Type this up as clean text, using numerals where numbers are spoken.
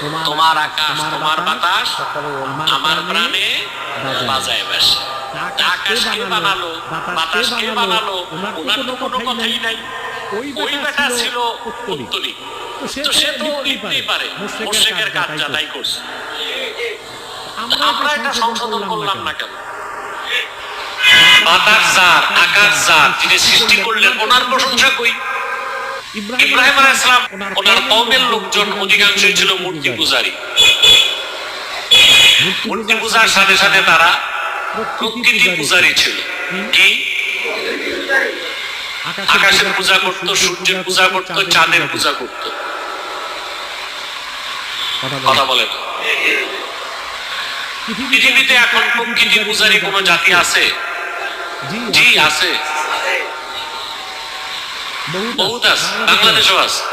তোমার আকাশ, তোমার বাতাস আমার প্রাণে বাজায় বাসে। আকাশ কে বানালো, বাতাস কে বানালো, ওনার তো কোনো কথাই নাই। ওই বেটা ছিল পুত্তলি, তো সে তো লিখতেই পারে, মুশরিকের কাজ যাতাই করছে। আমরা এটা সংশোধন করলাম না কেন? বাতাস যার, আকাশ যার, যিনি সৃষ্টি করলেন, ওনার প্রশংসা কই? ইব্রাহিম আলাইহিস সালাম ওনার কওমের লোকজন অধিকাংশই ছিল মূর্তি পূজারী। মূর্তি পূজার সাথে সাথে তারা প্রকৃতি পূজারী ছিল। কি? আকাশের পূজা করত, সূর্যের পূজা করত, চাঁদের পূজা করত। কথা বলেন, পৃথিবীতে এখন প্রকৃতি পূজারী কোন জাতি আছে? জি আছে, বহুত আছে, বাংলাদেশও আছে।